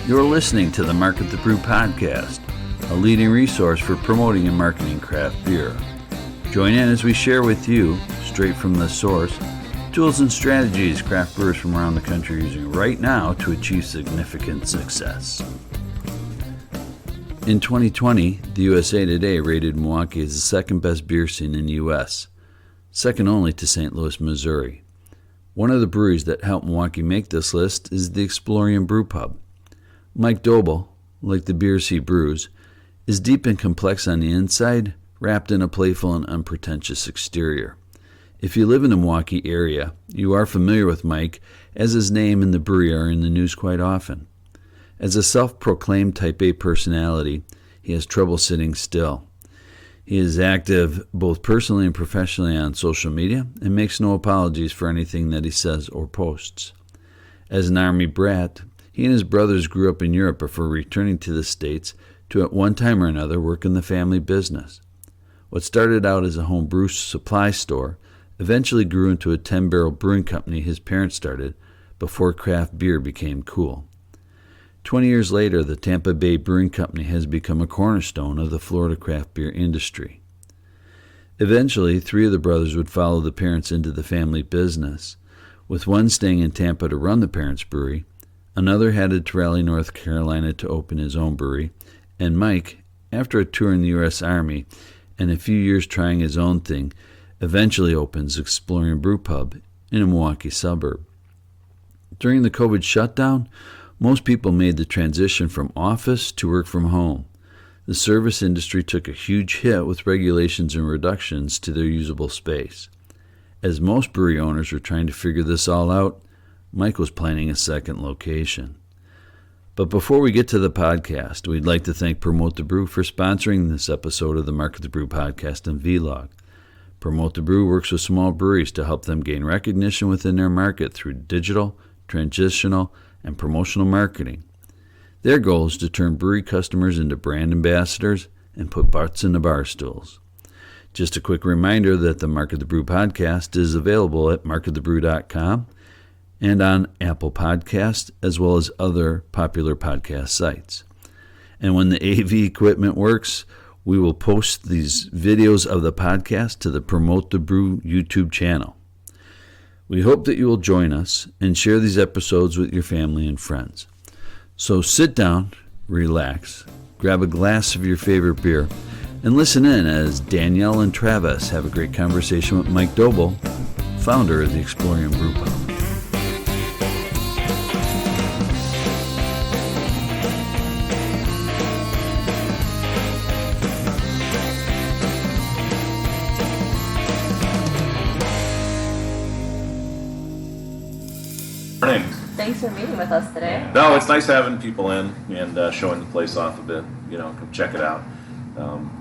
You're listening to the Market the Brew podcast, a leading resource for promoting and marketing craft beer. Join in as we share with you, straight from the source, tools and strategies craft brewers from around the country are using right now to achieve significant success. In 2020, the USA Today rated Milwaukee as the second best beer scene in the U.S., second only to St. Louis, Missouri. One of the breweries that helped Milwaukee make this list is the Explorium Brewpub. Mike Doble, like the beers he brews, is deep and complex on the inside, wrapped in a playful and unpretentious exterior. If you live in the Milwaukee area, you are familiar with Mike, as his name and the brewery are in the news quite often. As a self-proclaimed Type A personality, he has trouble sitting still. He is active both personally and professionally on social media and makes no apologies for anything that he says or posts. As an Army brat, he and his brothers grew up in Europe before returning to the States to at one time or another work in the family business. What started out as a home brew supply store eventually grew into a 10-barrel brewing company his parents started before craft beer became cool. 20 years later, the Tampa Bay Brewing Company has become a cornerstone of the Florida craft beer industry. Eventually, 3 of the brothers would follow the parents into the family business, with one staying in Tampa to run the parents' brewery, another headed to Raleigh, North Carolina to open his own brewery, and Mike, after a tour in the U.S. Army and a few years trying his own thing, eventually opens Explorium Brewpub in a Milwaukee suburb. During the COVID shutdown, most people made the transition from office to work from home. The service industry took a huge hit with regulations and reductions to their usable space. As most brewery owners were trying to figure this all out, Mike was planning a second location. But before we get to the podcast, we'd like to thank Promote the Brew for sponsoring this episode of the Market the Brew podcast and vlog. Promote the Brew works with small breweries to help them gain recognition within their market through digital, transitional, and promotional marketing. Their goal is to turn brewery customers into brand ambassadors and put butts in the bar stools. Just a quick reminder that the Market the Brew podcast is available at marketthebrew.com and on Apple Podcasts, as well as other popular podcast sites. And when the AV equipment works, we will post these videos of the podcast to the Promote the Brew YouTube channel. We hope that you will join us and share these episodes with your family and friends. So sit down, relax, grab a glass of your favorite beer, and listen in as Danielle and Travis have a great conversation with Mike Doble, founder of the Explorium Brewpub. Thanks for meeting with us today. No, it's nice having people in and showing the place off a bit. Come check it out.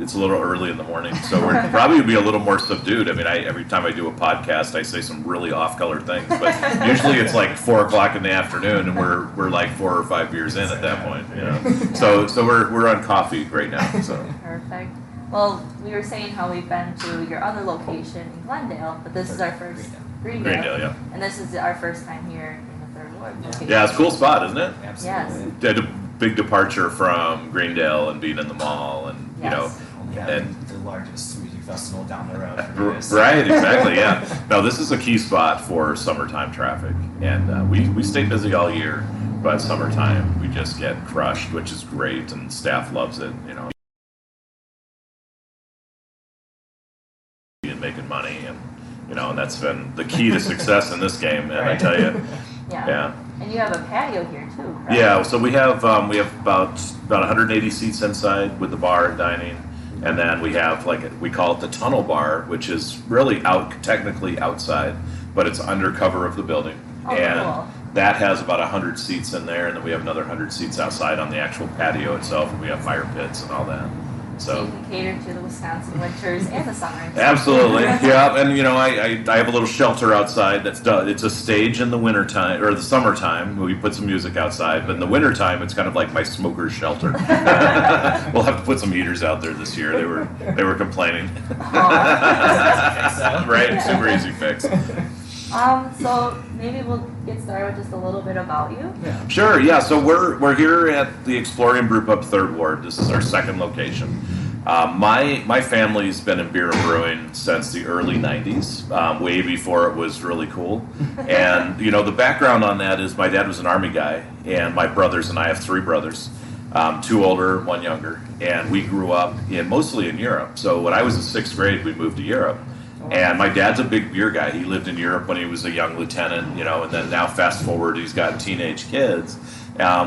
It's a little early in the morning, so we're probably be a little more subdued. I mean, every time I do a podcast, I say some really off-color things, but usually it's like 4 o'clock in the afternoon, and we're like 4 or 5 beers in at that point. So we're on coffee right now. So Perfect. Well, we were saying how we've been to your other location in Glendale, but this is our first Greendale, yeah. And this is our first time here in the Third Ward location. Yeah, it's a cool spot, isn't it? Absolutely. Yes. Had a big departure from Greendale and being in the mall, and and the largest music festival down the road. Right, exactly, yeah. No, this is a key spot for summertime traffic, and we stay busy all year, but summertime we just get crushed, which is great, and staff loves it, and making money, and and that's been the key to success in this game, and I tell you, yeah. And you have a patio here too, right? Yeah, so we have about 180 seats inside with the bar and dining, and then we have we call it the tunnel bar, which is really technically outside, but it's under cover of the building, Cool. That has about 100 seats in there, and then we have another 100 seats outside on the actual patio itself, and we have fire pits and all that. So you can cater to the Wisconsin winters and the summers. Absolutely, yeah. And I have a little shelter outside that's done. It's a stage in the wintertime or the summertime. We put some music outside, but in the wintertime, it's kind of like my smoker's shelter. We'll have to put some heaters out there this year. They were complaining. Oh. Right, super easy fix. So maybe we'll get started with just a little bit about you. Yeah. Sure, yeah. So we're here at the Explorium Brewpub 3rd Ward. This is our second location. My family's been in beer and brewing since the early 90s, way before it was really cool. And, the background on that is my dad was an Army guy, and my brothers and I have 3 brothers, 2 older, 1 younger. And we grew up mostly in Europe. So when I was in 6th grade, we moved to Europe. And my dad's a big beer guy. He lived in Europe when he was a young lieutenant, and then now fast forward, he's got teenage kids.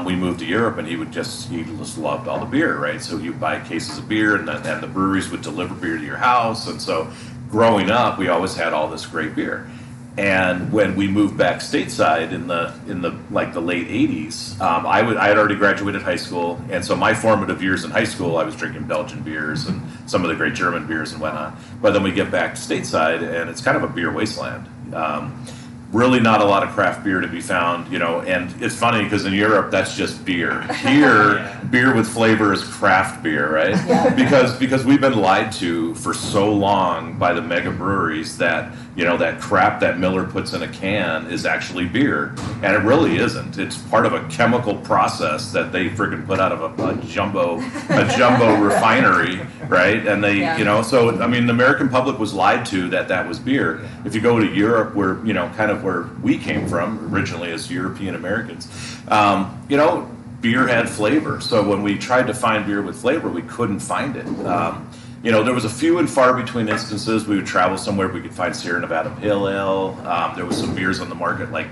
We moved to Europe, and he just loved all the beer, right? So he would buy cases of beer, and the breweries would deliver beer to your house. And so growing up, we always had all this great beer. And when we moved back stateside in the late 80s, I had already graduated high school, and so my formative years in high school, I was drinking Belgian beers and some of the great German beers and whatnot. But then we get back to stateside, and it's kind of a beer wasteland. Really not a lot of craft beer to be found, and it's funny because in Europe that's just beer. Here, beer with flavor is craft beer, right? Yeah. Because we've been lied to for so long by the mega breweries that that crap that Miller puts in a can is actually beer, and it really isn't. It's part of a chemical process that they freaking put out of a jumbo refinery, right? And they, so I mean, the American public was lied to that was beer. If you go to Europe, where kind of where we came from originally as European Americans, beer had flavor. So when we tried to find beer with flavor, we couldn't find it. There was a few and far between instances. We would travel somewhere, we could find Sierra Nevada Pale Ale. There was some beers on the market, like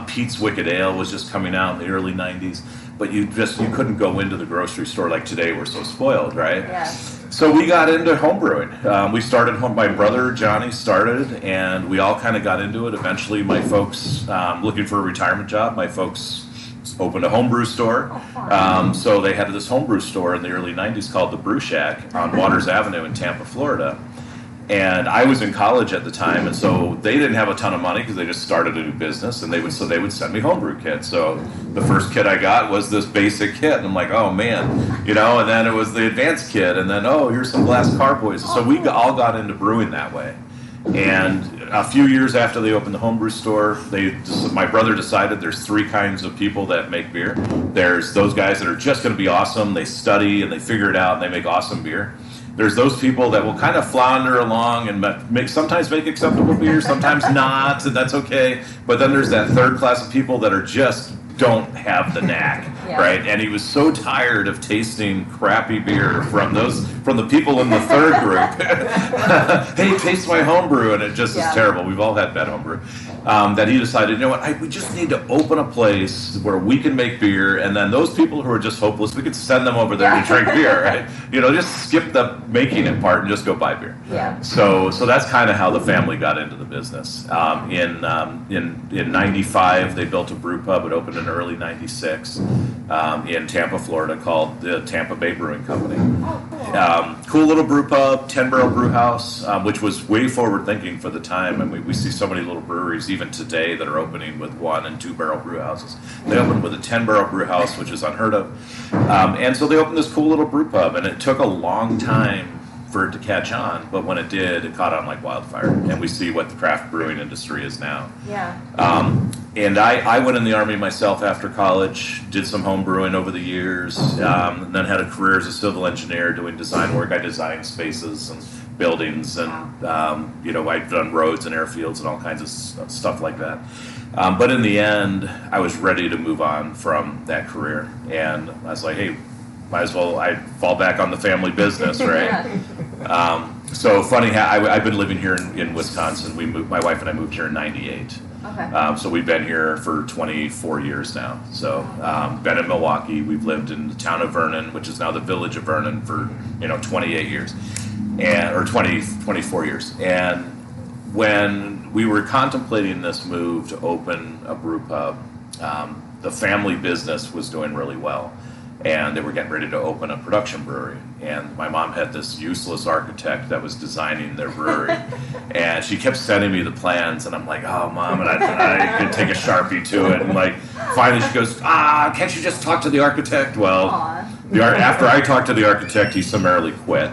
Pete's Wicked Ale was just coming out in the early 90s. But you couldn't go into the grocery store like today. We're so spoiled, right? Yeah. So we got into homebrewing. We started home. My brother Johnny started, and we all kind of got into it. Eventually, my folks looking for a retirement job. My folks opened a homebrew store. So they had this homebrew store in the early 90s called the Brew Shack on Waters Avenue in Tampa, Florida. And I was in college at the time, and so they didn't have a ton of money because they just started a new business, and they would send me homebrew kits. So the first kit I got was this basic kit, and I'm like, oh man, and then it was the advanced kit, and then here's some glass carboys. So we all got into brewing that way. And a few years after they opened the homebrew store, my brother decided there's 3 kinds of people that make beer. There's those guys that are just going to be awesome. They study and they figure it out and they make awesome beer. There's those people that will kind of flounder along and sometimes make acceptable beer, sometimes not, and that's okay. But then there's that third class of people that are just don't have the knack, right? And he was so tired of tasting crappy beer from the people in the third group. Hey, taste my homebrew, and it just is terrible. We've all had bad homebrew. That he decided, we just need to open a place where we can make beer, and then those people who are just hopeless, we could send them over there to drink beer, right? Just skip the making it part and just go buy beer. Yeah. So that's kind of how the family got into the business. In 95, they built a brew pub. It opened in early 96 in Tampa, Florida, called the Tampa Bay Brewing Company. Oh, cool. Cool little brew pub, 10-barrel brew house, which was way forward thinking for the time. And we see so many little breweries even today that are opening with 1- and 2-barrel brew houses. They opened with a 10-barrel brew house, which is unheard of. And so they opened this cool little brew pub, and it took a long time for it to catch on, but when it did, it caught on like wildfire, and we see what the craft brewing industry is now. Yeah. And I went in the Army myself after college, did some home brewing over the years, and then had a career as a civil engineer doing design work. I designed spaces and buildings, and I've done roads and airfields and all kinds of stuff like that. But in the end, I was ready to move on from that career, and I was like, hey, might as well I fall back on the family business, right? So funny, I've been living here in Wisconsin. My wife and I moved here in '98. Okay. So we've been here for 24 years now. So been in Milwaukee. We've lived in the town of Vernon, which is now the village of Vernon, for 28 years, or 24 years. And when we were contemplating this move to open a brew pub, the family business was doing really well. And they were getting ready to open a production brewery. And my mom had this useless architect that was designing their brewery. And she kept sending me the plans, and I'm like, oh, Mom, and I could take a Sharpie to it. And finally she goes, can't you just talk to the architect? Well, After I talked to the architect, he summarily quit.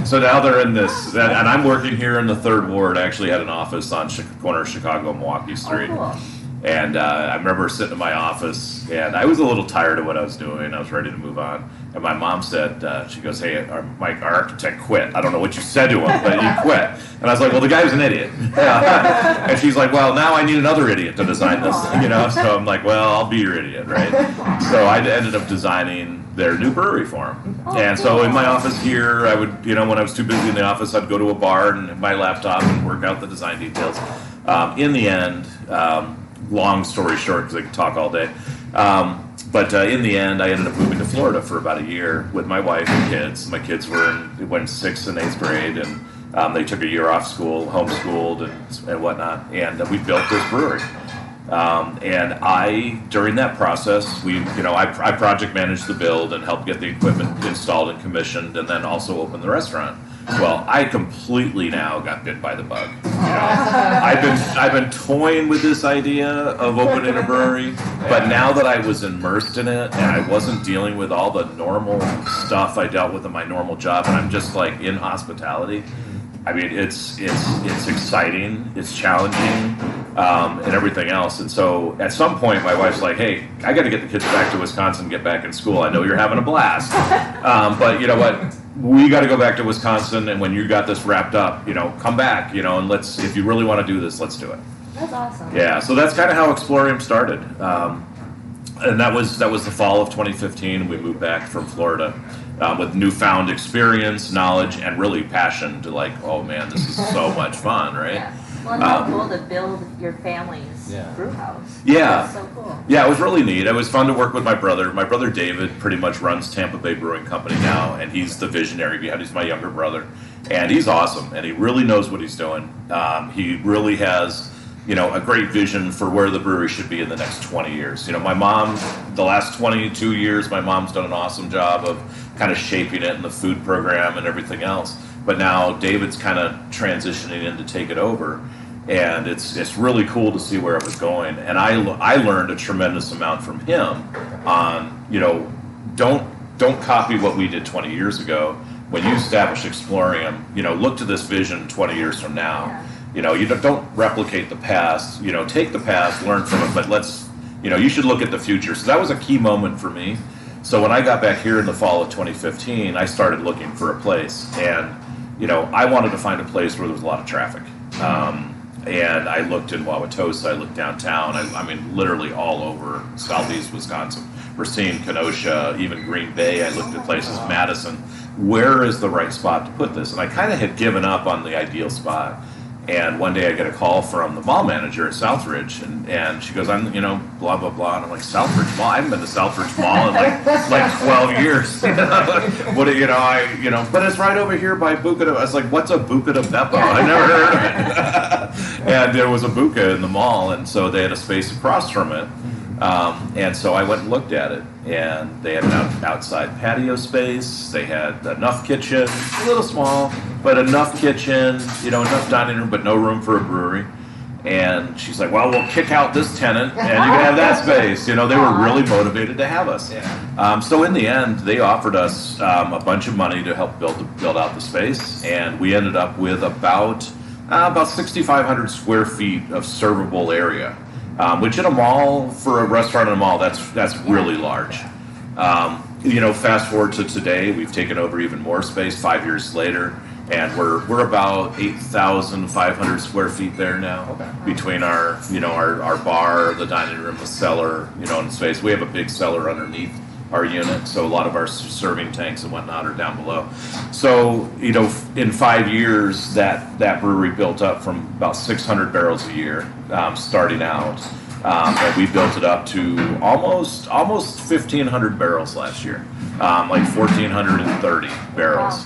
So now they're in this, and I'm working here in the third ward. I actually had an office on corner of Chicago and Milwaukee Street. Oh, cool. And I remember sitting in my office, and I was a little tired of what I was doing. I was ready to move on. And my mom said, she goes, hey, our architect quit. I don't know what you said to him, but he quit. And I was like, well, the guy was an idiot. And she's like, well, now I need another idiot to design this, So I'm like, well, I'll be your idiot, right? So I ended up designing their new brewery for them. And so in my office here, I would, when I was too busy in the office, I'd go to a bar and have my laptop and work out the design details. In the end, long story short, because I could talk all day. But in the end, I ended up moving to Florida for about a year with my wife and kids. My kids went in 6th and 8th grade, and they took a year off school, homeschooled and whatnot, and we built this brewery. And during that process, I project managed the build and helped get the equipment installed and commissioned, and then also opened the restaurant. Well, I completely now got bit by the bug. I've been toying with this idea of opening a brewery, but now that I was immersed in it and I wasn't dealing with all the normal stuff I dealt with in my normal job, and I'm just like in hospitality. I mean, it's exciting, it's challenging, and everything else. And so at some point, my wife's like, hey, I got to get the kids back to Wisconsin, get back in school. I know you're having a blast. But you know what? We got to go back to Wisconsin, and when you got this wrapped up, come back, and if you really want to do this, let's do it. That's awesome. Yeah, so that's kind of how Explorium started. And that was the fall of 2015. We moved back from Florida with newfound experience, knowledge, and really passion to oh man, this is so much fun, right? Yeah. Well, and how cool to build your family's brew house. Yeah. That's so cool. Yeah, it was really neat. It was fun to work with my brother. My brother David pretty much runs Tampa Bay Brewing Company now, and he's the visionary behind. He's my younger brother, and he's awesome, and he really knows what he's doing. He really has, a great vision for where the brewery should be in the next 20 years. My mom, the last 22 years, my mom's done an awesome job of kind of shaping it and the food program and everything else. But now David's kind of transitioning in to take it over, and it's really cool to see where it was going. And I learned a tremendous amount from him on, don't copy what we did 20 years ago. When you establish Explorium, look to this vision 20 years from now. You don't replicate the past. Take the past, learn from it, but you should look at the future. So that was a key moment for me. So when I got back here in the fall of 2015, I started looking for a place, and I wanted to find a place where there was a lot of traffic. And I looked in Wauwatosa, I looked downtown, I mean literally all over southeast Wisconsin. Racine, Kenosha, even Green Bay. I looked at places, Madison. Where is the right spot to put this? And I kind of had given up on the ideal spot. And one day I get a call from the mall manager at Southridge, and she goes, I'm, blah, blah, blah. And I'm like, Southridge Mall? I haven't been to Southridge Mall in like 12 years. But it's right over here by Buca de... I was like, what's a Buca de Beppo? I never heard of it. And there was a Buca in the mall, and so they had a space across from it. And so I went and looked at it, and they had an outside patio space. They had enough kitchen, a little small, but enough kitchen, enough dining room, but no room for a brewery. And she's like, well, we'll kick out this tenant, and you can have that space. They were really motivated to have us. So in the end, they offered us a bunch of money to help build out the space, and we ended up with about 6,500 square feet of servable area. Which in a mall, for a restaurant in a mall, that's really large. Fast forward to today, we've taken over even more space 5 years later, and we're about 8,500 square feet there now. Between our bar, the dining room, the cellar, and space. We have a big cellar underneath our unit, so a lot of our serving tanks and whatnot are down below. So, in 5 years, that brewery built up from about 600 barrels a year, starting out, and we built it up to almost 1,500 barrels last year, like 1,430 barrels,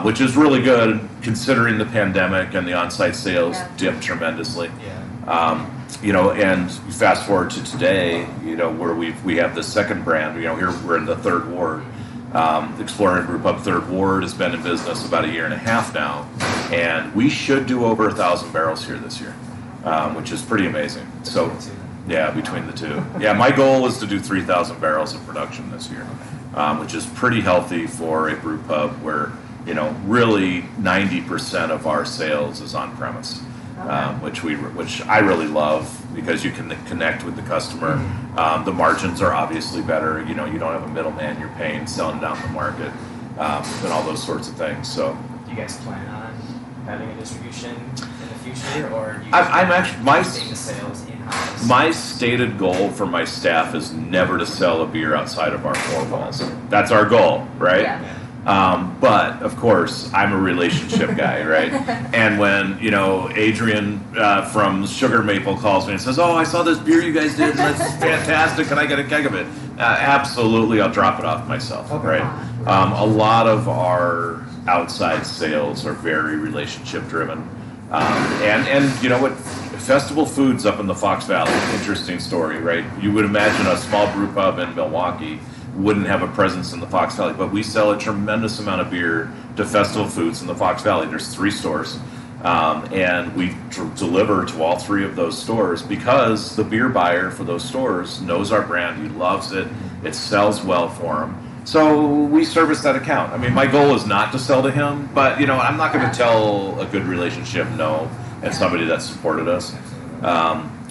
which is really good considering the pandemic and the on-site sales dipped tremendously. And fast forward to today, where we have the second brand. Here we're in the third ward. Explorium Brewpub third ward has been in business about a year and a half now, and we should do over 1,000 barrels here this year, which is pretty amazing. So, Yeah, between the two. Yeah, my goal is to do 3,000 barrels of production this year, which is pretty healthy for a brew pub where, really 90% of our sales is on premise, which I really love because you can connect with the customer. The margins are obviously better. You don't have a middleman you're paying selling down the market, and all those sorts of things. So, Do you guys plan on having a distribution in the future, or do you I'm actually stay the sales in-house? my stated goal for my staff is never to sell a beer outside of our four walls. That's our goal, right? Yeah. But of course, I'm a relationship guy, right? And when Adrian from Sugar Maple calls me and says, "Oh, I saw this beer you guys did, and that's fantastic. Can I get a keg of it?" Absolutely, I'll drop it off myself, Okay. right? A lot of our outside sales are very relationship driven, and you know what? Festival Foods up in the Fox Valley. Interesting story, right? You would imagine a small brew pub in Milwaukee wouldn't have a presence in the Fox Valley, but we sell a tremendous amount of beer to Festival Foods in the Fox Valley. There's 3 stores, and we deliver to all 3 of those stores because the beer buyer for those stores knows our brand, he loves it, it sells well for him. So we service that account. I mean, my goal is not to sell to him, but I'm not going to tell a good relationship no and somebody that supported us.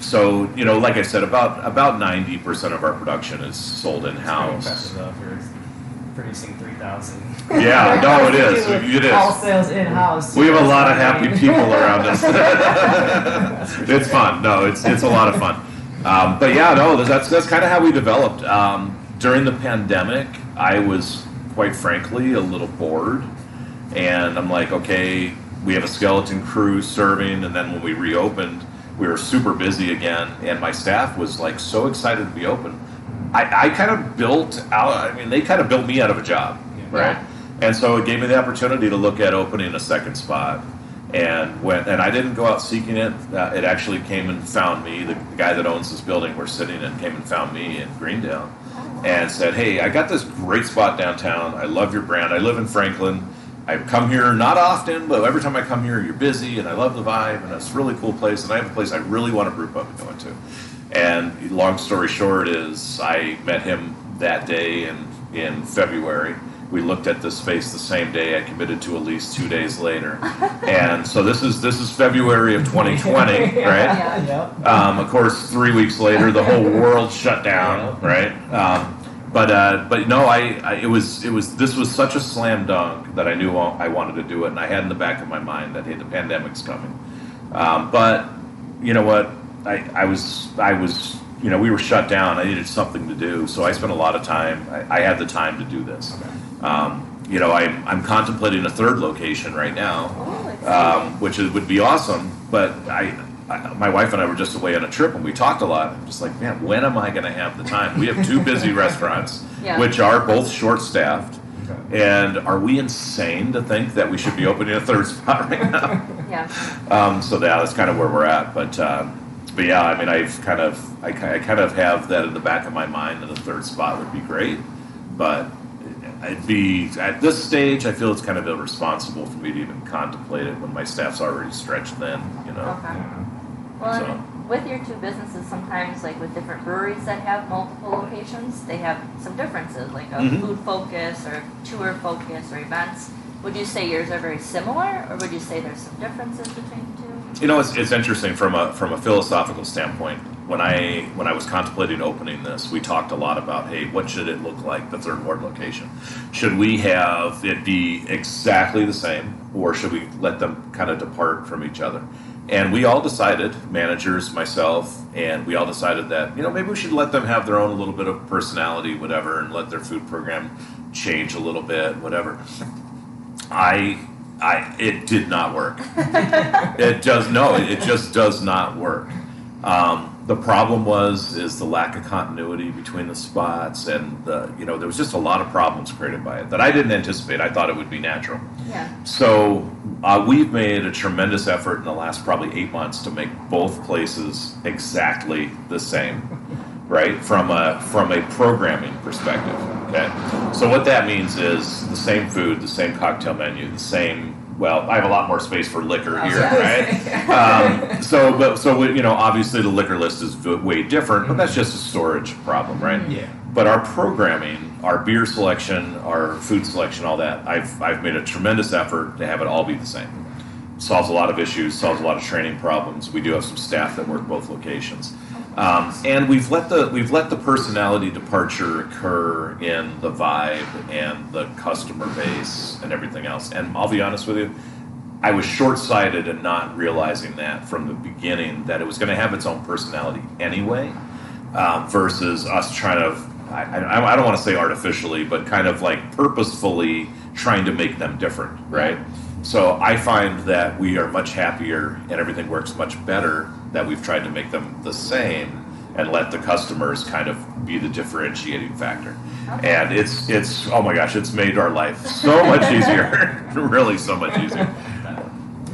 So, like I said, about 90% of our production is sold in-house. Impressive though, if you're producing 3,000. Yeah, no, it is. It All is. sales in-house. We have a lot of happy people around us. It's fun. No, it's a lot of fun. But yeah, no, that's kind of how we developed. During the pandemic, I was, quite frankly, a little bored. And I'm like, okay, we have a skeleton crew serving, and then when we reopened, we were super busy again, and my staff was like so excited to be open. I kind of built out, they kind of built me out of a job, right? And so it gave me the opportunity to look at opening a second spot. And I didn't go out seeking it. It actually came and found me. The guy that owns this building we're sitting in came and found me in Greendale and said, "Hey, I got this great spot downtown. I love your brand. I live in Franklin. I come here not often, but every time I come here, you're busy, and I love the vibe, and it's a really cool place, and I have a place I really want a brew pub to go into." And long story short is I met him that day in February. We looked at this space the same day. I committed to a lease 2 days later. And so this is February of 2020, right? Yep. Of course, 3 weeks later, the whole world shut down, right? But no, this was such a slam dunk that I knew I wanted to do it, and I had in the back of my mind that, hey, the pandemic's coming. But you know what? I was we were shut down. I needed something to do, so I spent a lot of time. I had the time to do this. Okay. I'm contemplating a 3rd location right now, which would be awesome. But my wife and I were just away on a trip, and we talked a lot. I'm just like, man, when am I going to have the time? We have 2 busy restaurants, which are both short-staffed. Okay. And are we insane to think that we should be opening a 3rd spot right now? Yeah. So that's kind of where we're at. But yeah, I kind of have that in the back of my mind that a 3rd spot would be great. But it'd be at this stage, I feel it's kind of irresponsible for me to even contemplate it when my staff's already stretched thin. Okay. Well, and with your 2 businesses, sometimes like with different breweries that have multiple locations, they have some differences, like a food focus or tour focus or events. Would you say yours are very similar, or would you say there's some differences between the 2? It's interesting from a philosophical standpoint. When I was contemplating opening this, we talked a lot about, hey, what should it look like, the 3rd Ward location? Should we have it be exactly the same, or should we let them kind of depart from each other? And we all decided, managers, myself, and we all decided that, maybe we should let them have their own little bit of personality, whatever, and let their food program change a little bit, whatever. It did not work. It just does not work. The problem is the lack of continuity between the spots, and there was just a lot of problems created by it that I didn't anticipate. I thought it would be natural. Yeah. So we've made a tremendous effort in the last probably 8 months to make both places exactly the same, right? From a programming perspective. Okay. So what that means is the same food, the same cocktail menu, the same well, I have a lot more space for liquor here, Yeah. right? Obviously the liquor list is way different, but that's just a storage problem, right? Yeah. But our programming, our beer selection, our food selection, all that, I've made a tremendous effort to have it all be the same. Solves a lot of issues, solves a lot of training problems. We do have some staff that work both locations. And we've let the personality departure occur in the vibe and the customer base and everything else. And I'll be honest with you, I was short-sighted in not realizing that from the beginning, that it was going to have its own personality anyway, versus us trying to, I don't want to say artificially, but kind of like purposefully trying to make them different, right? So I find that we are much happier and everything works much better that we've tried to make them the same and let the customers kind of be the differentiating factor. Okay. And it's oh my gosh, it's made our life so much easier. Really so much easier.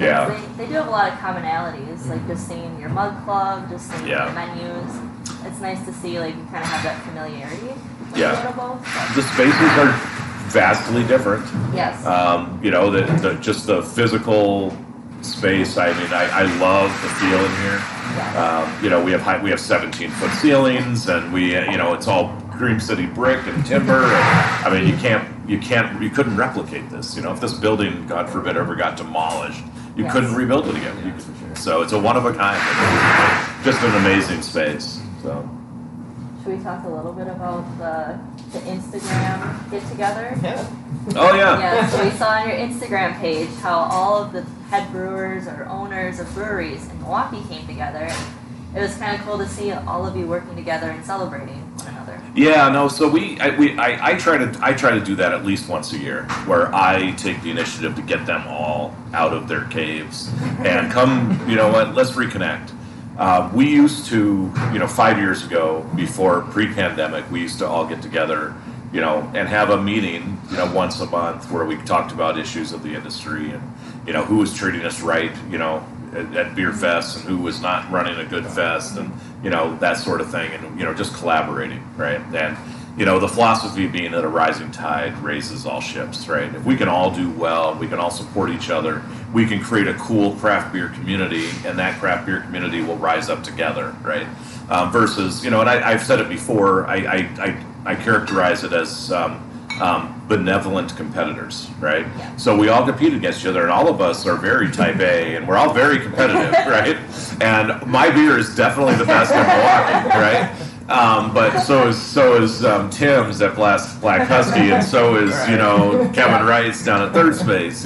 Yeah. They do have a lot of commonalities, like just seeing your mug club, just seeing Yeah. the menus. It's nice to see like you kind of have that familiarity. Like, Yeah. a little both. The spaces are vastly different. Yes. Just the physical space. I mean, I love the feel in here. Yeah. We have 17-foot ceilings, and it's all Dream City brick and timber. And, I mean, you couldn't replicate this. If this building, God forbid, ever got demolished, you Yes. couldn't rebuild it again. Yeah, for sure. So it's a one of a kind. Just an amazing space. So. Should we talk a little bit about the Instagram get together? Yeah. Oh yeah. Yeah, so we saw on your Instagram page how all of the head brewers or owners of breweries in Milwaukee came together. It was kind of cool to see all of you working together and celebrating one another. Yeah, no. So I try to do that at least once a year, where I take the initiative to get them all out of their caves and come. You know what? Let's reconnect. We used to, 5 years ago, before pre-pandemic, we used to all get together, and have a meeting, once a month where we talked about issues of the industry and, who was treating us right, at beer fests and who was not running a good fest and, that sort of thing and, just collaborating, right? And, the philosophy being that a rising tide raises all ships, right? If we can all do well, we can all support each other, we can create a cool craft beer community, and that craft beer community will rise up together, right? Versus, and I've said it before, I characterize it as benevolent competitors, right? Yeah. So we all compete against each other, and all of us are very type A, and we're all very competitive, right? And my beer is definitely the best in Milwaukee, right? But so is Tim's at Black Husky, and so is Kevin Wright's down at third space,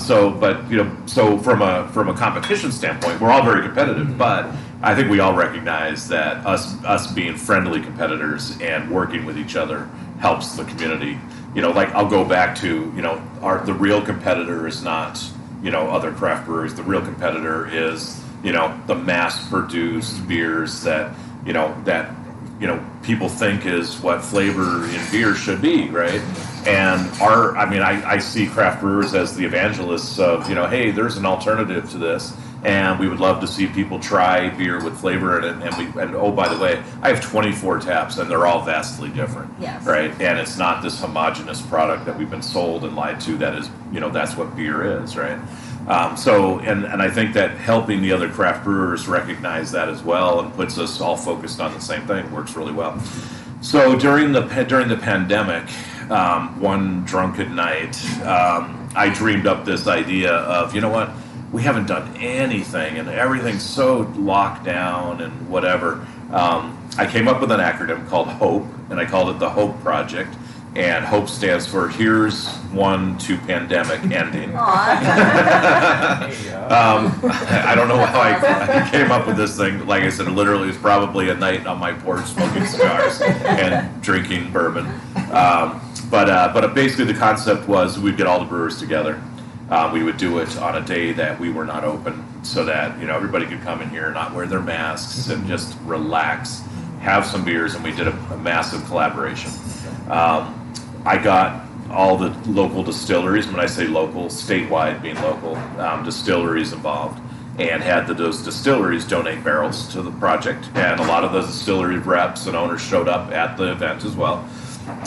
So from a competition standpoint, we're all very competitive, but I think we all recognize that us being friendly competitors and working with each other helps the community. Like I'll go back to the real competitor is not other craft breweries. The real competitor is the mass-produced beers that people think is what flavor in beer should be, right? And I see craft brewers as the evangelists of, hey, there's an alternative to this, and we would love to see people try beer with flavor in it. And oh, by the way, I have 24 taps, and they're all vastly different, Yes. right? And it's not this homogenous product that we've been sold and lied to that is, that's what beer is, right? And I think that helping the other craft brewers recognize that as well and puts us all focused on the same thing works really well. So during the pandemic, one drunken night, I dreamed up this idea of, what, we haven't done anything and everything's so locked down and whatever. I came up with an acronym called HOPE, and I called it the HOPE Project. And HOPE stands for Here's One to Pandemic Ending. Aw. I don't know how I came up with this thing. Like I said, literally, it was probably a night on my porch smoking cigars and drinking bourbon. But basically, the concept was we'd get all the brewers together. We would do it on a day that we were not open, so that everybody could come in here, not wear their masks, and just relax, have some beers, and we did a massive collaboration. I got all the local distilleries, when I say local, statewide being local, distilleries involved, and had those distilleries donate barrels to the project. And a lot of those distillery reps and owners showed up at the event as well.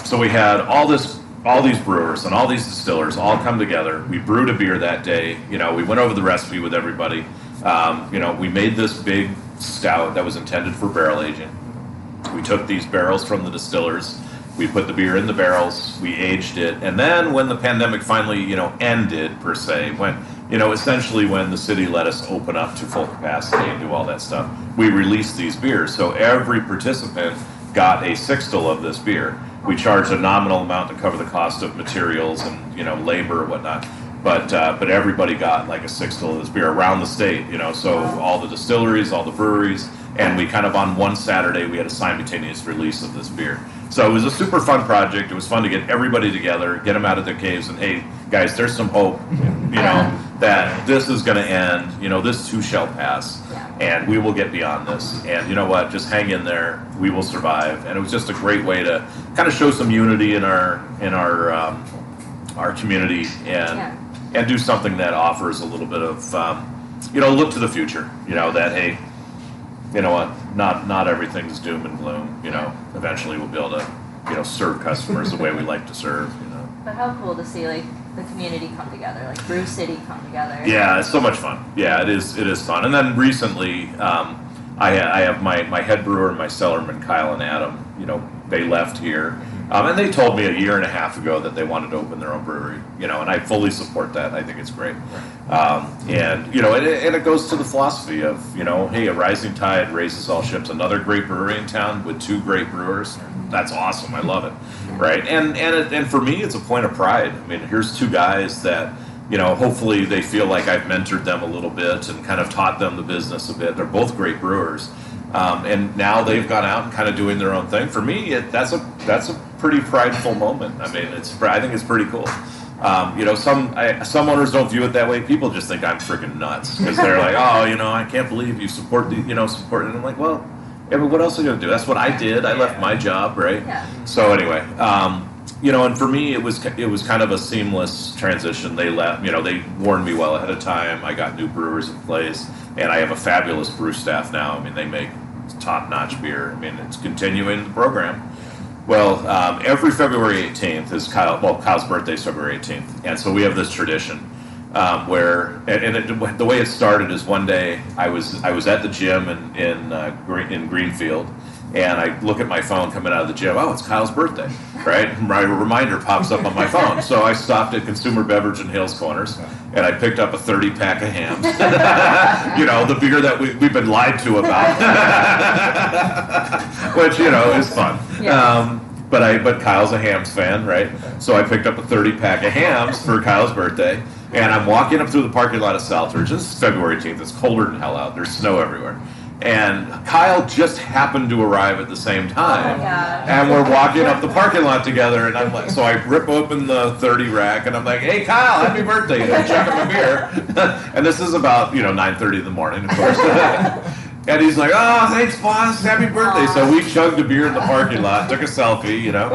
So we had all this all these brewers and all these distillers all come together. We brewed a beer that day. You know, we went over the recipe with everybody. You know, we made this big stout that was intended for barrel aging. We took these barrels from the distillers. We put the beer in the barrels. We aged it. And then when the pandemic finally, you know, ended, per se, when, you know, essentially when the city let us open up to full capacity and do all that stuff, we released these beers. So every participant got a sixtel of this beer. We charged a nominal amount to cover the cost of materials and, you know, labor or whatnot. But everybody got like a sixtel of this beer around the state, you know, so all the distilleries, all the breweries, and we kind of on one Saturday we had a simultaneous release of this beer. So it was a super fun project. It was fun to get everybody together, get them out of their caves, and hey, guys, there's some hope, you know, that this is going to end. You know, this too shall pass, and we will get beyond this. And you know what? Just hang in there. We will survive. And it was just a great way to kind of show some unity in our community and do something that offers a little bit of you know, look to the future. You know that hey, you know what? Not everything's doom and gloom. You know, eventually we'll be able to, you know, serve customers the way we like to serve. You know. But how cool to see like the community come together, like Brew City come together. Yeah, it's so much fun. Yeah, it is fun. And then recently, I have my head brewer and my cellarman, Kyle and Adam. You know, they left here, and they told me a year and a half ago that they wanted to open their own brewery. You know, and I fully support that. I think it's great. And you know, and it goes to the philosophy of, you know, hey, a rising tide raises all ships. Another great brewery in town with two great brewers. That's awesome. I love it. Right. And for me, it's a point of pride. I mean, here's two guys that, you know, hopefully they feel like I've mentored them a little bit and kind of taught them the business a bit. They're both great brewers. And now they've gone out and kind of doing their own thing. For me, that's a pretty prideful moment. I mean, I think it's pretty cool. You know, some owners don't view it that way. People just think I'm freaking nuts because they're like, oh, you know, I can't believe you support the, you know, support. And I'm like, well, yeah, but what else are you gonna do? That's what I did. I left my job, right? Yeah. So anyway, you know, and for me, it was kind of a seamless transition. They left, you know, they warned me well ahead of time. I got new brewers in place, and I have a fabulous brew staff now. I mean, they make top-notch beer. I mean, it's continuing the program. Well, every February 18th is Kyle's birthday is February 18th, and so we have this tradition where, the way it started is one day I was at the gym in Greenfield, and I look at my phone coming out of the gym. Oh, it's Kyle's birthday, right? My reminder pops up on my phone. So I stopped at Consumer Beverage in Hales Corners, and I picked up a 30-pack of hams. You know, the beer that we've been lied to about, which, you know, is fun. Yeah. But Kyle's a hams fan, right? So I picked up a 30-pack of hams for Kyle's birthday, and I'm walking up through the parking lot of Southridge. This is February 18th. It's colder than hell out. There's snow everywhere. And Kyle just happened to arrive at the same time. Oh, and we're walking up the parking lot together, and I'm like, so I rip open the 30 rack, and I'm like, hey, Kyle, happy birthday. And I'm chugging my beer. And this is about, you know, 9:30 in the morning, of course. And he's like, oh, thanks, boss. Happy birthday. So we chugged a beer in the parking lot, took a selfie, you know.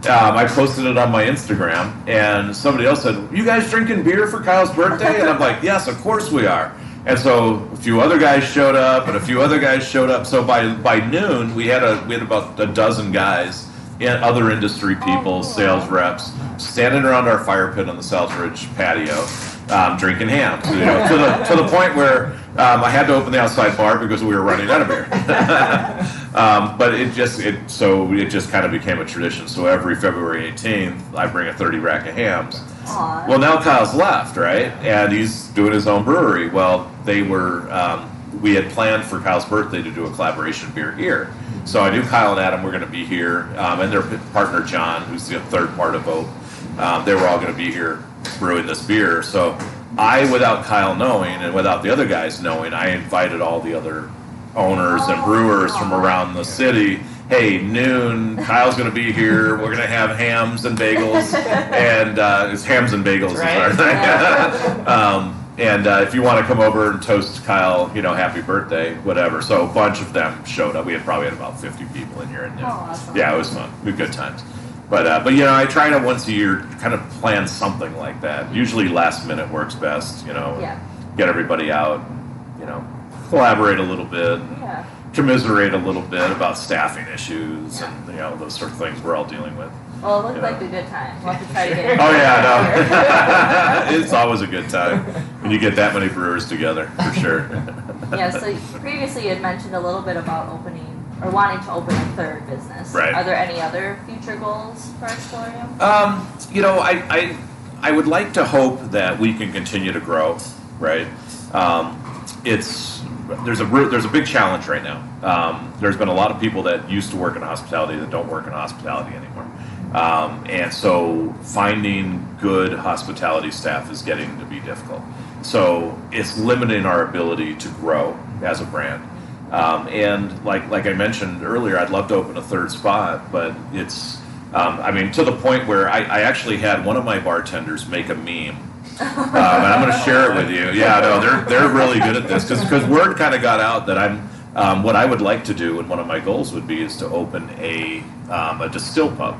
I posted it on my Instagram, and somebody else said, you guys drinking beer for Kyle's birthday? And I'm like, yes, of course we are. And so a few other guys showed up, and a few other guys showed up. So by noon, we had about a dozen guys, and other industry people, sales reps, standing around our fire pit on the Southridge patio, drinking hams. You know, to the point where I had to open the outside bar because we were running out of beer. But it just kind of became a tradition. So every February 18th, I bring a 30 rack of hams. Aww. Well, now Kyle's left, right? And he's doing his own brewery. Well, we had planned for Kyle's birthday to do a collaboration beer here. So I knew Kyle and Adam were going to be here, and their partner John, who's the third part of Vote. They were all going to be here brewing this beer. So I, without Kyle knowing and without the other guys knowing, I invited all the other owners and brewers from around the city. Hey, noon, Kyle's going to be here. We're going to have hams and bagels. And it's hams and bagels. Right. Is our thing. And if you want to come over and toast Kyle, you know, happy birthday, whatever. So a bunch of them showed up. We probably had about 50 people in here. And awesome. Yeah, it was fun. We had good times. But you know, I try to once a year kind of plan something like that. Usually last minute works best, you know. Yeah. Get everybody out, you know, collaborate a little bit. Commiserate a little bit about staffing issues and, you know, those sort of things we're all dealing with. Well, it looked You like know. a good time. We'll have to try to get it. Oh yeah, no. It's always a good time when you get that many brewers together, for sure. Yeah, so previously you had mentioned a little bit about opening or wanting to open a third business. Right. Are there any other future goals for Explorium? You know, I would like to hope that we can continue to grow, right? There's a big challenge right now. There's been a lot of people that used to work in hospitality that don't work in hospitality anymore. And so finding good hospitality staff is getting to be difficult. So it's limiting our ability to grow as a brand. And like I mentioned earlier, I'd love to open a third spot, but it's, to the point where I actually had one of my bartenders make a meme. And I'm going to share it with you. Yeah, no, they're really good at this because word kind of got out that what I would like to do and one of my goals would be is to open a distill pub.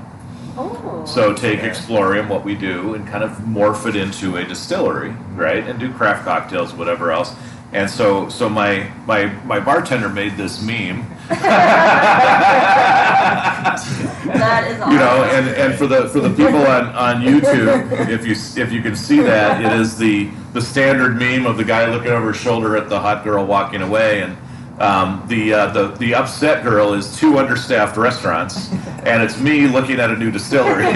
Oh. So take Explorium, what we do, and kind of morph it into a distillery, right? And do craft cocktails, whatever else. And so my bartender made this meme. That is awesome. You know, and for the people on YouTube, if you can see that, it is the standard meme of the guy looking over his shoulder at the hot girl walking away, and the upset girl is two understaffed restaurants, and it's me looking at a new distillery.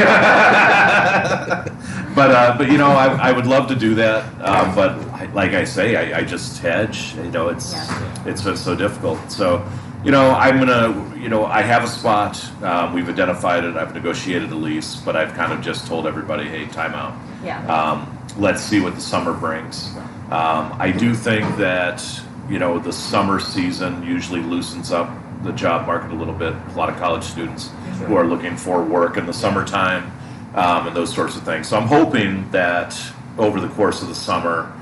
But you know, I would love to do that, but like I say, I just hedge. You know, it's been so difficult. So, you know, I have a spot. We've identified it. I've negotiated a lease, but I've kind of just told everybody, hey, time out. Yeah. Let's see what the summer brings. I do think that, you know, the summer season usually loosens up the job market a little bit. A lot of college students who are looking for work in the summertime and those sorts of things. So I'm hoping that over the course of the summer,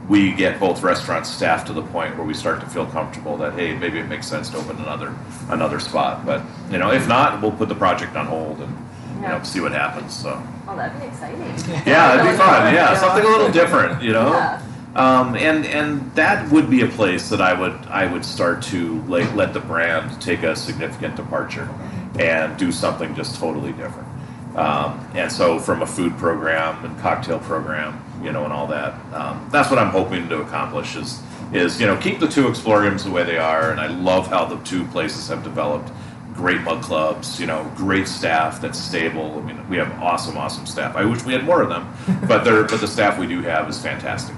we get both restaurants staffed to the point where we start to feel comfortable that, hey, maybe it makes sense to open another spot. But, you know, if not, we'll put the project on hold and, you know, see what happens. So. Oh, that'd be exciting. Yeah, it'd be fun. Yeah, something a little different, you know. Yeah. And that would be a place that I would start to let the brand take a significant departure and do something just totally different. And so from a food program and cocktail program, you know, and all that, that's what I'm hoping to accomplish is you know, keep the two Exploriums the way they are. And I love how the two places have developed. Great mug clubs, you know, great staff that's stable. I mean, we have awesome staff. I wish we had more of them, but the staff we do have is fantastic.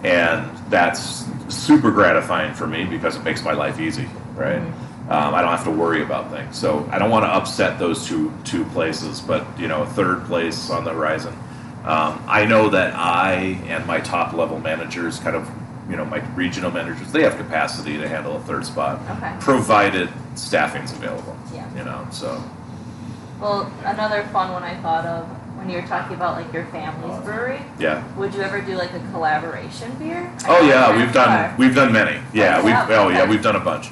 And that's super gratifying for me because it makes my life easy, right? I don't have to worry about things. So I don't want to upset those two places, but, you know, a third place on the horizon. I know that I and my top level managers, kind of, you know, my regional managers, they have capacity to handle a third spot, provided staffing's available. Yeah. You know, so. Well, another fun one I thought of when you were talking about like your family's brewery. Yeah. Would you ever do like a collaboration beer? Oh yeah, we've done many. Yeah, we've done a bunch.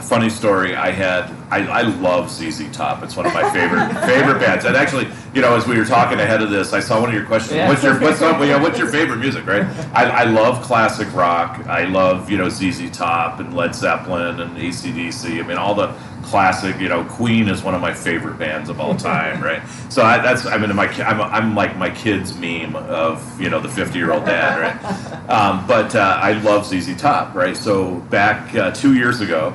Funny story. I love ZZ Top. It's one of my favorite bands. And actually, you know, as we were talking ahead of this, I saw one of your questions. Yeah. What's your favorite music? Right. I love classic rock. I love, you know, ZZ Top and Led Zeppelin and AC/DC. I mean, all the classic. You know, Queen is one of my favorite bands of all time. Right. So I'm like my kid's meme of, you know, the 50-year-old dad. Right. But I love ZZ Top. Right. So back 2 years ago,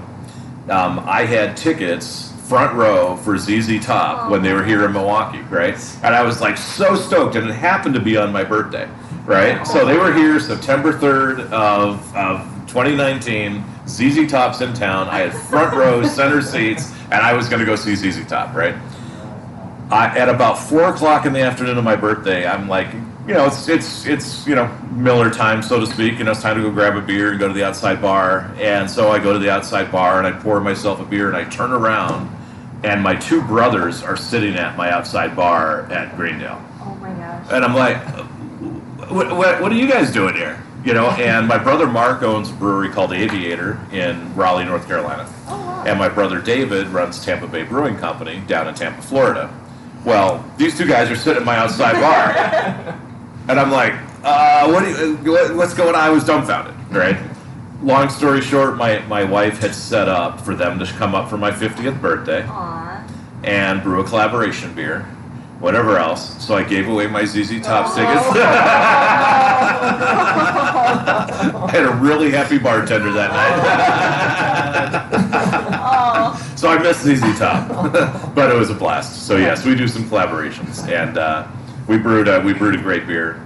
I had tickets front row for ZZ Top when they were here in Milwaukee, right? And I was like so stoked, and it happened to be on my birthday, right? So they were here September 3rd of 2019. ZZ Top's in town. I had front row, center seats, and I was going to go see ZZ Top, right? At about 4 o'clock in the afternoon of my birthday, I'm like, you know, it's you know, Miller time, so to speak. You know, it's time to go grab a beer and go to the outside bar. And so I go to the outside bar and I pour myself a beer and I turn around and my two brothers are sitting at my outside bar at Greendale. Oh my gosh. And I'm like, what are you guys doing here? You know, and my brother Mark owns a brewery called Aviator in Raleigh, North Carolina. Oh, wow. And my brother David runs Tampa Bay Brewing Company down in Tampa, Florida. Well, these two guys are sitting at my outside bar. And I'm like, what's going on? I was dumbfounded, right? Long story short, my wife had set up for them to come up for my 50th birthday Aww. and brew a collaboration beer. whatever else. So I gave away my ZZ Top tickets. I had a really happy bartender that night. So I missed ZZ Top, but it was a blast. So yes, we do some collaborations, and we brewed a great beer.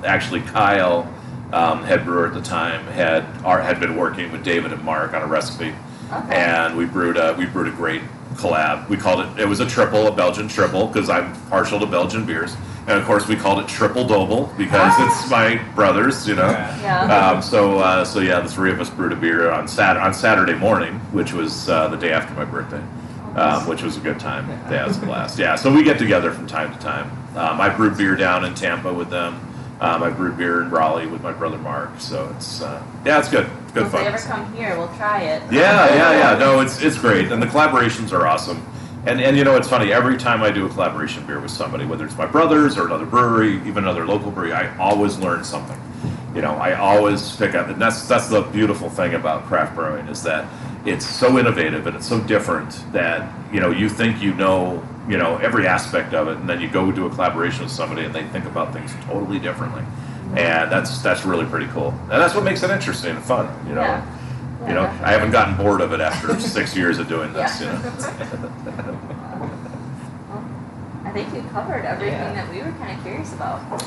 Actually, Kyle, head brewer at the time, had been working with David and Mark on a recipe, and we brewed a great collab. We called it was a triple, a Belgian triple, because I'm partial to Belgian beers, and of course we called it Triple Doble because it's my brothers, you know. Yeah. So yeah, the three of us brewed a beer on Saturday morning, which was the day after my birthday, which was a good time. Yeah, it was a blast. Yeah, so we get together from time to time. I brewed beer down in Tampa with them. I brewed beer in Raleigh with my brother Mark. So it's it's good. Good If fun. they ever come here, we'll try it. Yeah. No, it's great, and the collaborations are awesome. And you know, it's funny. Every time I do a collaboration beer with somebody, whether it's my brothers or another brewery, even another local brewery, I always learn something. You know, I always pick up, and that's the beautiful thing about craft brewing, is that it's so innovative and it's so different that, you know, you think you know every aspect of it, and then you go do a collaboration with somebody and they think about things totally differently. And that's really pretty cool, and that's what makes it interesting and fun. You know, Yeah. you know, I haven't gotten bored of it after 6 years of doing this. Yeah. You know, I think you covered everything that we were kind of curious about, but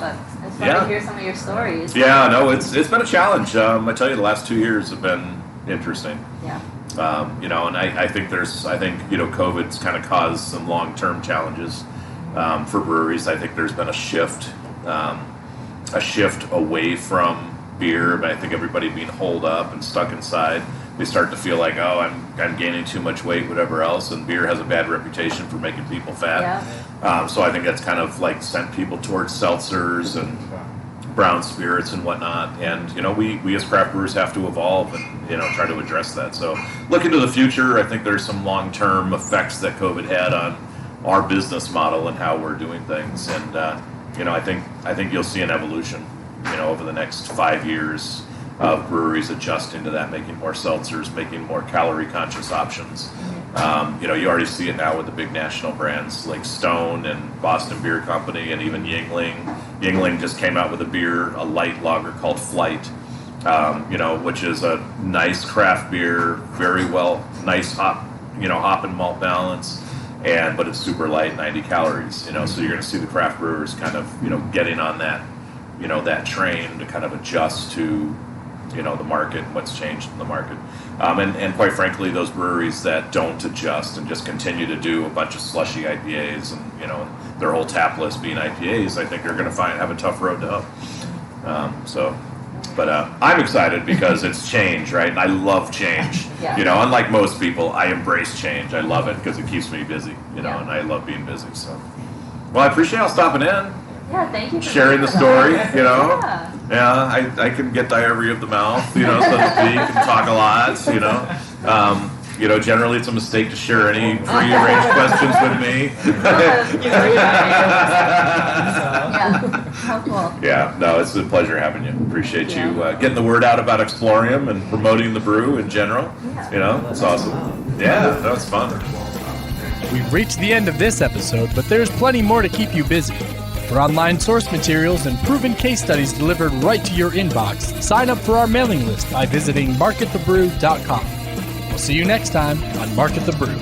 it's fun Yeah. to hear some of your stories. yeah, no, it's been a challenge. I tell you, the last 2 years have been interesting. Yeah. You know, and I think you know, COVID's kind of caused some long-term challenges for breweries. I think there's been a shift away from beer, but I think everybody being holed up and stuck inside, they start to feel like, oh, I'm gaining too much weight, whatever else, and beer has a bad reputation for making people fat. Yeah. So I think that's kind of like sent people towards seltzers and brown spirits and whatnot. And you know, we as craft brewers have to evolve and, you know, try to address that. So looking to the future, I think there's some long-term effects that COVID had on our business model and how we're doing things. And you know, I think you'll see an evolution, you know, over the next 5 years of breweries adjusting to that, making more seltzers, making more calorie-conscious options. You know, you already see it now with the big national brands like Stone and Boston Beer Company and even Yingling. Yingling just came out with a light lager called Flight, you know, which is a nice craft beer, very well, nice hop and malt balance. But it's super light, 90 calories, you know, so you're going to see the craft brewers kind of, you know, getting on that, you know, that train to kind of adjust to, you know, the market and what's changed in the market. And quite frankly, those breweries that don't adjust and just continue to do a bunch of slushy IPAs and, you know, their whole tap list being IPAs, I think they're going to have a tough road to hoe. But I'm excited because it's change, right? And I love change. Yeah. You know, unlike most people, I embrace change. I love it because it keeps me busy, you know, Yeah. and I love being busy. So, well, I appreciate y'all stopping in, Yeah, thank you for sharing the being story, with us. you know. Yeah. I can get diarrhea of the mouth, you know, so to speak, and talk a lot, you know. You know, generally it's a mistake to share any prearranged questions with me. Yeah. How cool. Yeah, no, it's a pleasure having you. Appreciate you getting the word out about Explorium and promoting the brew in general. Yeah. You know, it's awesome. Yeah, no, it's fun. We've reached the end of this episode, but there's plenty more to keep you busy. For online source materials and proven case studies delivered right to your inbox, sign up for our mailing list by visiting marketthebrew.com. We'll see you next time on Market the Brew.